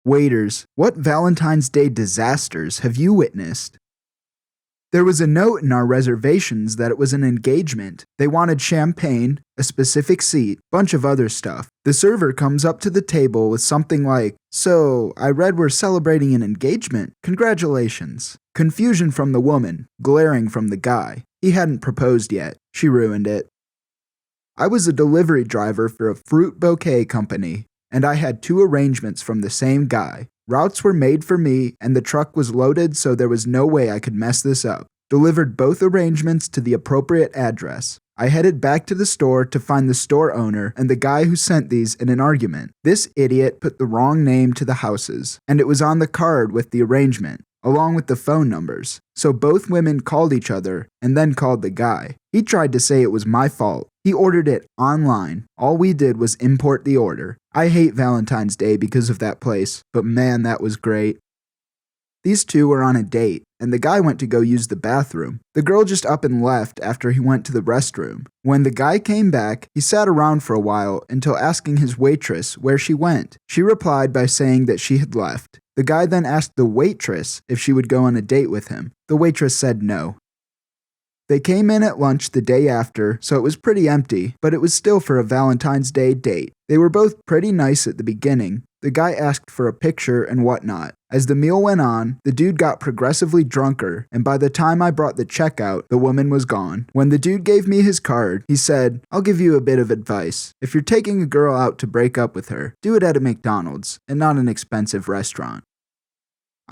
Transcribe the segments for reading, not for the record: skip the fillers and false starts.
Waiters, what Valentine's Day disasters have you witnessed? There was a note in our reservations that it was an engagement. They wanted champagne, a specific seat, bunch of other stuff. The server comes up to the table with something like, "So, I read we're celebrating an engagement. Congratulations." Confusion from the woman, glaring from the guy. He hadn't proposed yet. She ruined it. I was a delivery driver for a fruit bouquet company, and I had 2 arrangements from the same guy. Routes were made for me, and the truck was loaded, so there was no way I could mess this up. Delivered both arrangements to the appropriate address. I headed back to the store to find the store owner and the guy who sent these in an argument. This idiot put the wrong name to the houses, and it was on the card with the arrangement, along with the phone numbers. So both women called each other and then called the guy. He tried to say it was my fault. He ordered it online. All we did was import the order. I hate Valentine's Day because of that place, but man, that was great. These 2 were on a date, and the guy went to go use the bathroom. The girl just up and left after he went to the restroom. When the guy came back, he sat around for a while until asking his waitress where she went. She replied by saying that she had left. The guy then asked the waitress if she would go on a date with him. The waitress said no. They came in at lunch the day after, so it was pretty empty, but it was still for a Valentine's Day date. They were both pretty nice at the beginning. The guy asked for a picture and whatnot. As the meal went on, the dude got progressively drunker, and by the time I brought the check out, the woman was gone. When the dude gave me his card, he said, "I'll give you a bit of advice. If you're taking a girl out to break up with her, do it at a McDonald's and not an expensive restaurant."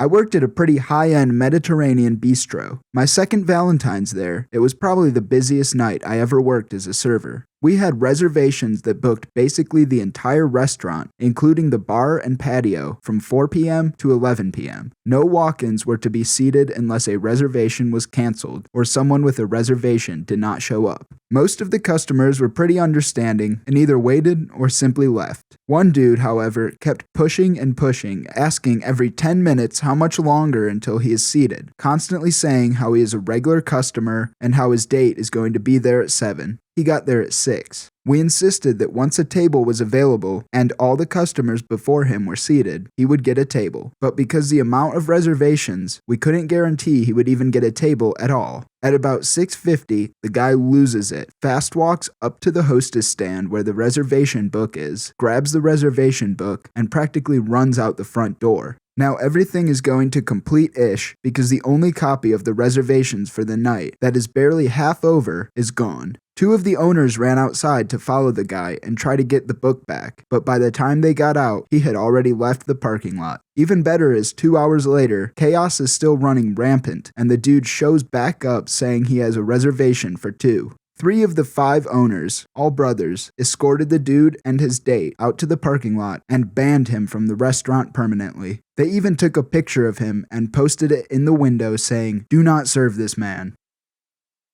I worked at a pretty high-end Mediterranean bistro. My second Valentine's there, it was probably the busiest night I ever worked as a server. We had reservations that booked basically the entire restaurant, including the bar and patio, from 4 p.m. to 11 p.m. No walk-ins were to be seated unless a reservation was canceled or someone with a reservation did not show up. Most of the customers were pretty understanding and either waited or simply left. One dude, however, kept pushing and pushing, asking every 10 minutes how much longer until he is seated, constantly saying how he is a regular customer and how his date is going to be there at 7. He got there at 6. We insisted that once a table was available and all the customers before him were seated, he would get a table. But because the amount of reservations, we couldn't guarantee he would even get a table at all. At about 6:50, the guy loses it, fast walks up to the hostess stand where the reservation book is, grabs the reservation book, and practically runs out the front door. Now everything is going to complete-ish because the only copy of the reservations for the night that is barely half over is gone. 2 of the owners ran outside to follow the guy and try to get the book back, but by the time they got out, he had already left the parking lot. Even better is 2 hours later, chaos is still running rampant, and the dude shows back up saying he has a reservation for 2. 3 of the 5 owners, all brothers, escorted the dude and his date out to the parking lot and banned him from the restaurant permanently. They even took a picture of him and posted it in the window saying, "Do not serve this man."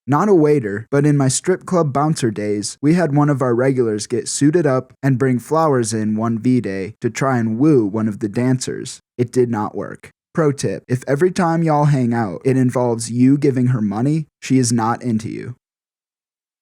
Not a waiter, but in my strip club bouncer days, we had one of our regulars get suited up and bring flowers in one V-Day to try and woo one of the dancers. It did not work. Pro tip, if every time y'all hang out, it involves you giving her money, she is not into you.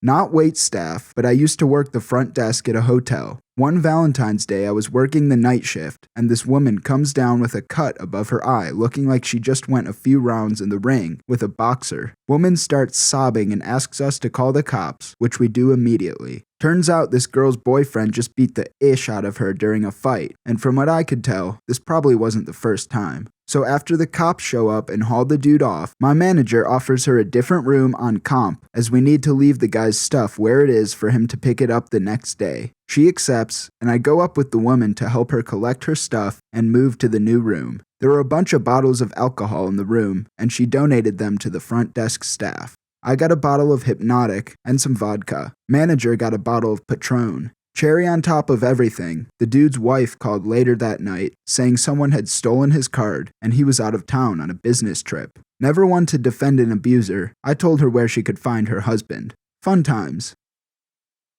Not wait staff, but I used to work the front desk at a hotel. One Valentine's Day, I was working the night shift, and this woman comes down with a cut above her eye, looking like she just went a few rounds in the ring with a boxer. Woman starts sobbing and asks us to call the cops, which we do immediately. Turns out this girl's boyfriend just beat the ish out of her during a fight, and from what I could tell, this probably wasn't the first time. So after the cops show up and haul the dude off, my manager offers her a different room on comp, as we need to leave the guy's stuff where it is for him to pick it up the next day. She accepts, and I go up with the woman to help her collect her stuff and move to the new room. There were a bunch of bottles of alcohol in the room, and she donated them to the front desk staff. I got a bottle of Hypnotic and some vodka. Manager got a bottle of Patron. Cherry on top of everything, the dude's wife called later that night, saying someone had stolen his card and he was out of town on a business trip. Never one to defend an abuser, I told her where she could find her husband. Fun times.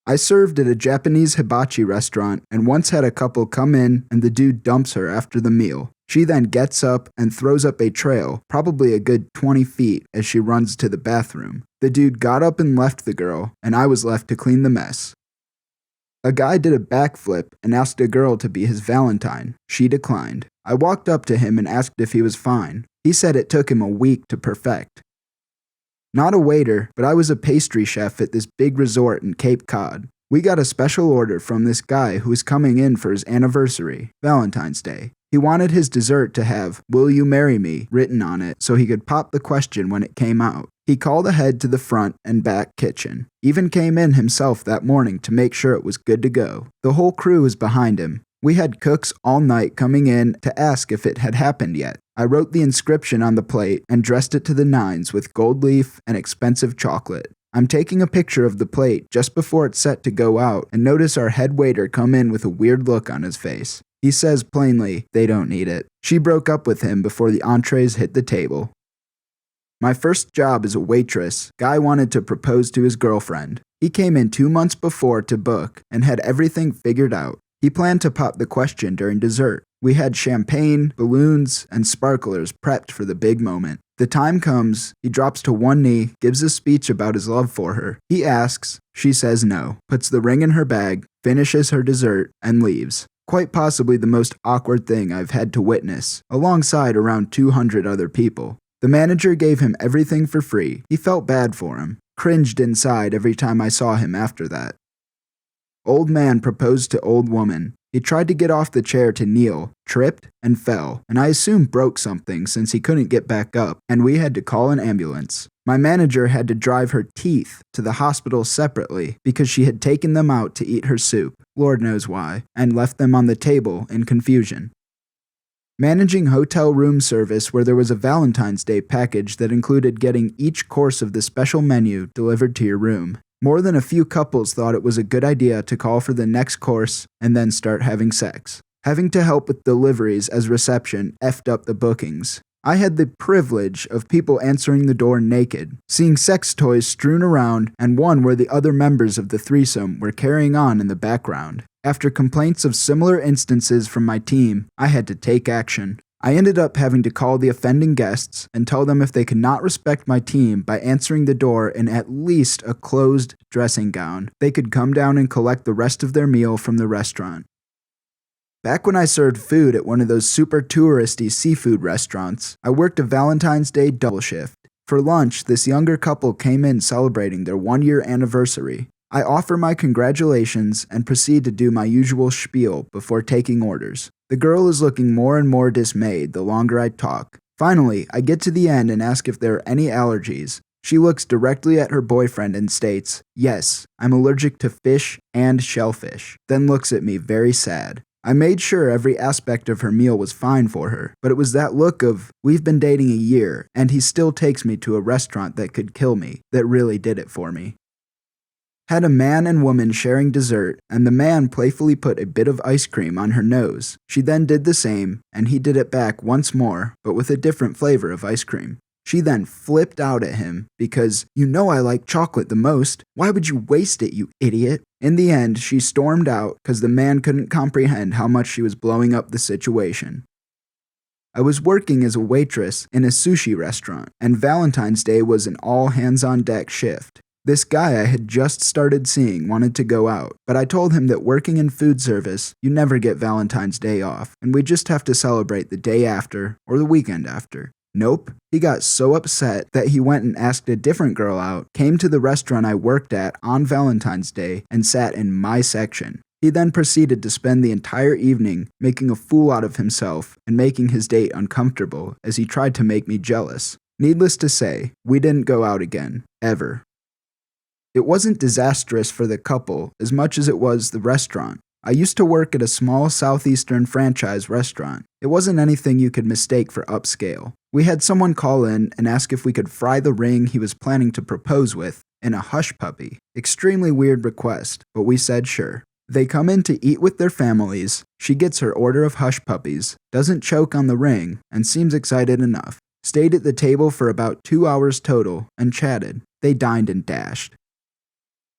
I served at a Japanese hibachi restaurant and once had a couple come in and the dude dumps her after the meal. She then gets up and throws up a trail, probably a good 20 feet, as she runs to the bathroom. The dude got up and left the girl, and I was left to clean the mess. A guy did a backflip and asked a girl to be his Valentine. She declined. I walked up to him and asked if he was fine. He said it took him a week to perfect. Not a waiter, but I was a pastry chef at this big resort in Cape Cod. We got a special order from this guy who was coming in for his anniversary, Valentine's Day. He wanted his dessert to have "Will you marry me" written on it so he could pop the question when it came out. He called ahead to the front and back kitchen. Even came in himself that morning to make sure it was good to go. The whole crew was behind him. We had cooks all night coming in to ask if it had happened yet. I wrote the inscription on the plate and dressed it to the nines with gold leaf and expensive chocolate. I'm taking a picture of the plate just before it's set to go out and notice our head waiter come in with a weird look on his face. He says plainly, they don't need it. She broke up with him before the entrees hit the table. My first job as a waitress, guy wanted to propose to his girlfriend. He came in 2 months before to book and had everything figured out. He planned to pop the question during dessert. We had champagne, balloons, and sparklers prepped for the big moment. The time comes, he drops to one knee, gives a speech about his love for her. He asks, she says no, puts the ring in her bag, finishes her dessert, and leaves. Quite possibly the most awkward thing I've had to witness, alongside around 200 other people. The manager gave him everything for free. He felt bad for him. Cringed inside every time I saw him after that. Old man proposed to old woman. He tried to get off the chair to kneel, tripped, and fell, and I assume broke something since he couldn't get back up, and we had to call an ambulance. My manager had to drive her teeth to the hospital separately because she had taken them out to eat her soup, Lord knows why, and left them on the table in confusion. Managing hotel room service where there was a Valentine's Day package that included getting each course of the special menu delivered to your room. More than a few couples thought it was a good idea to call for the next course and then start having sex. Having to help with deliveries as reception effed up the bookings. I had the privilege of people answering the door naked, seeing sex toys strewn around, and one where the other members of the threesome were carrying on in the background. After complaints of similar instances from my team, I had to take action. I ended up having to call the offending guests and tell them if they could not respect my team by answering the door in at least a closed dressing gown, they could come down and collect the rest of their meal from the restaurant. Back when I served food at one of those super touristy seafood restaurants, I worked a Valentine's Day double shift. For lunch, this younger couple came in celebrating their 1-year anniversary. I offer my congratulations and proceed to do my usual spiel before taking orders. The girl is looking more and more dismayed the longer I talk. Finally, I get to the end and ask if there are any allergies. She looks directly at her boyfriend and states, "Yes, I'm allergic to fish and shellfish," then looks at me very sad. I made sure every aspect of her meal was fine for her, but it was that look of, we've been dating a year, and he still takes me to a restaurant that could kill me, that really did it for me. Had a man and woman sharing dessert, and the man playfully put a bit of ice cream on her nose. She then did the same, and he did it back once more, but with a different flavor of ice cream. She then flipped out at him because, "You know I like chocolate the most. Why would you waste it, you idiot?" In the end, she stormed out because the man couldn't comprehend how much she was blowing up the situation. I was working as a waitress in a sushi restaurant, and Valentine's Day was an all-hands-on-deck shift. This guy I had just started seeing wanted to go out, but I told him that working in food service, you never get Valentine's Day off, and we just have to celebrate the day after or the weekend after. Nope. He got so upset that he went and asked a different girl out, came to the restaurant I worked at on Valentine's Day, and sat in my section. He then proceeded to spend the entire evening making a fool out of himself and making his date uncomfortable as he tried to make me jealous. Needless to say, we didn't go out again, ever. It wasn't disastrous for the couple as much as it was the restaurant. I used to work at a small southeastern franchise restaurant. It wasn't anything you could mistake for upscale. We had someone call in and ask if we could fry the ring he was planning to propose with in a hush puppy. Extremely weird request, but we said sure. They come in to eat with their families. She gets her order of hush puppies, doesn't choke on the ring, and seems excited enough. Stayed at the table for about 2 hours total and chatted. They dined and dashed.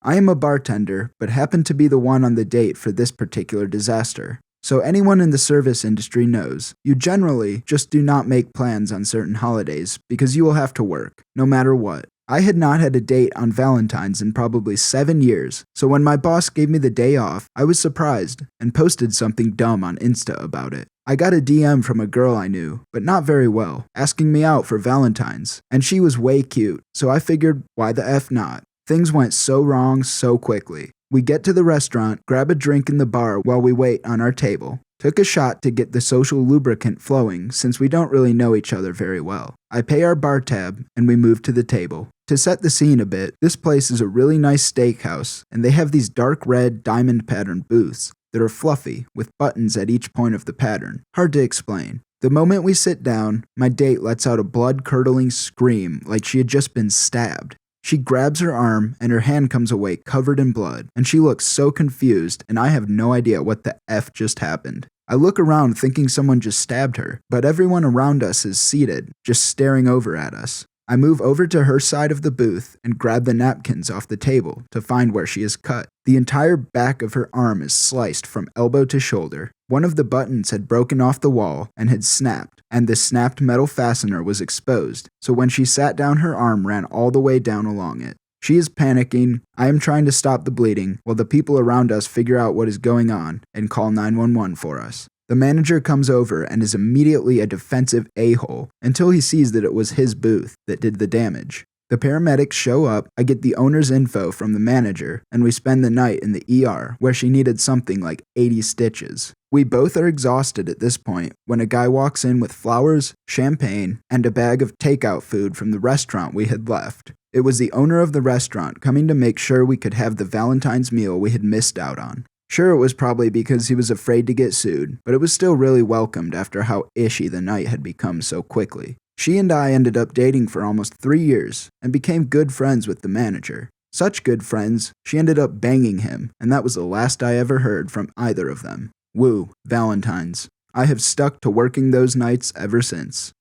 I am a bartender, but happened to be the one on the date for this particular disaster. So anyone in the service industry knows, you generally just do not make plans on certain holidays because you will have to work, no matter what. I had not had a date on Valentine's in probably 7 years, so when my boss gave me the day off, I was surprised and posted something dumb on Insta about it. I got a DM from a girl I knew, but not very well, asking me out for Valentine's, and she was way cute, so I figured, why the F not? Things went so wrong so quickly. We get to the restaurant, grab a drink in the bar while we wait on our table. Took a shot to get the social lubricant flowing since we don't really know each other very well. I pay our bar tab and we move to the table. To set the scene a bit, this place is a really nice steakhouse and they have these dark red diamond patterned booths that are fluffy with buttons at each point of the pattern. Hard to explain. The moment we sit down, my date lets out a blood-curdling scream like she had just been stabbed. She grabs her arm and her hand comes away covered in blood, and she looks so confused and I have no idea what the F just happened. I look around thinking someone just stabbed her, but everyone around us is seated, just staring over at us. I move over to her side of the booth and grab the napkins off the table to find where she is cut. The entire back of her arm is sliced from elbow to shoulder. One of the buttons had broken off the wall and had snapped, and the snapped metal fastener was exposed, so when she sat down her arm ran all the way down along it. She is panicking, I am trying to stop the bleeding, while the people around us figure out what is going on and call 911 for us. The manager comes over and is immediately a defensive a-hole until he sees that it was his booth that did the damage. The paramedics show up, I get the owner's info from the manager, and we spend the night in the ER where she needed something like 80 stitches. We both are exhausted at this point when a guy walks in with flowers, champagne, and a bag of takeout food from the restaurant we had left. It was the owner of the restaurant coming to make sure we could have the Valentine's meal we had missed out on. Sure, it was probably because he was afraid to get sued, but it was still really welcomed after how ishy the night had become so quickly. She and I ended up dating for almost 3 years and became good friends with the manager. Such good friends, she ended up banging him, and that was the last I ever heard from either of them. Woo, Valentine's. I have stuck to working those nights ever since.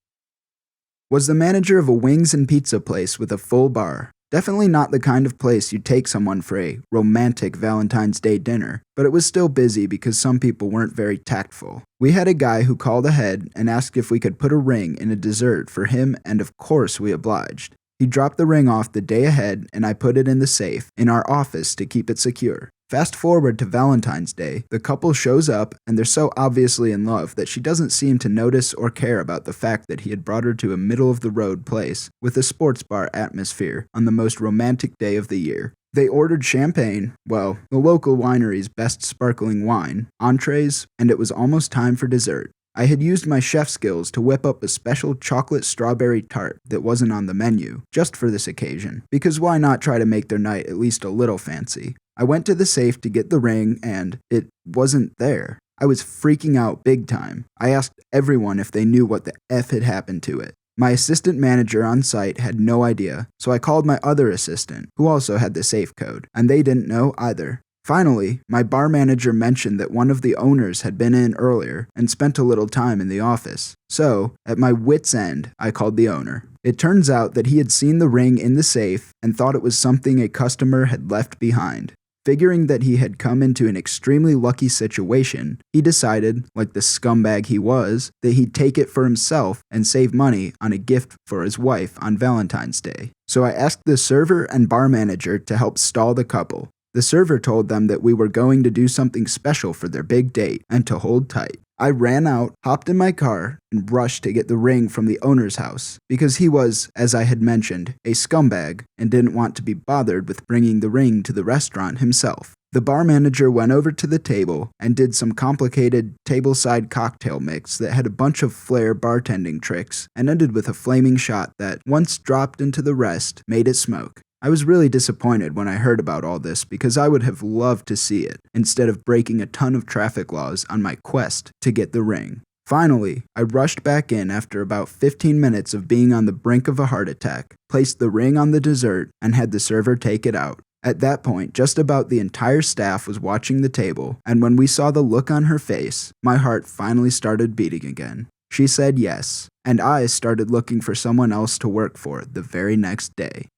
Was the manager of a wings and pizza place with a full bar. Definitely not the kind of place you'd take someone for a romantic Valentine's Day dinner, but it was still busy because some people weren't very tactful. We had a guy who called ahead and asked if we could put a ring in a dessert for him, and of course we obliged. He dropped the ring off the day ahead and I put it in the safe in our office to keep it secure. Fast forward to Valentine's Day, the couple shows up and they're so obviously in love that she doesn't seem to notice or care about the fact that he had brought her to a middle-of-the-road place with a sports bar atmosphere on the most romantic day of the year. They ordered champagne, well, the local winery's best sparkling wine, entrees, and it was almost time for dessert. I had used my chef skills to whip up a special chocolate strawberry tart that wasn't on the menu, just for this occasion, because why not try to make their night at least a little fancy? I went to the safe to get the ring and it wasn't there. I was freaking out big time. I asked everyone if they knew what the F had happened to it. My assistant manager on site had no idea, so I called my other assistant, who also had the safe code, and they didn't know either. Finally, my bar manager mentioned that one of the owners had been in earlier and spent a little time in the office. So, at my wit's end, I called the owner. It turns out that he had seen the ring in the safe and thought it was something a customer had left behind. Figuring that he had come into an extremely lucky situation, he decided, like the scumbag he was, that he'd take it for himself and save money on a gift for his wife on Valentine's Day. So I asked the server and bar manager to help stall the couple. The server told them that we were going to do something special for their big date and to hold tight. I ran out, hopped in my car, and rushed to get the ring from the owner's house because he was, as I had mentioned, a scumbag and didn't want to be bothered with bringing the ring to the restaurant himself. The bar manager went over to the table and did some complicated tableside cocktail mix that had a bunch of flair bartending tricks and ended with a flaming shot that, once dropped into the rest, made it smoke. I was really disappointed when I heard about all this because I would have loved to see it, instead of breaking a ton of traffic laws on my quest to get the ring. Finally, I rushed back in after about 15 minutes of being on the brink of a heart attack, placed the ring on the dessert, and had the server take it out. At that point, just about the entire staff was watching the table, and when we saw the look on her face, my heart finally started beating again. She said yes, and I started looking for someone else to work for the very next day.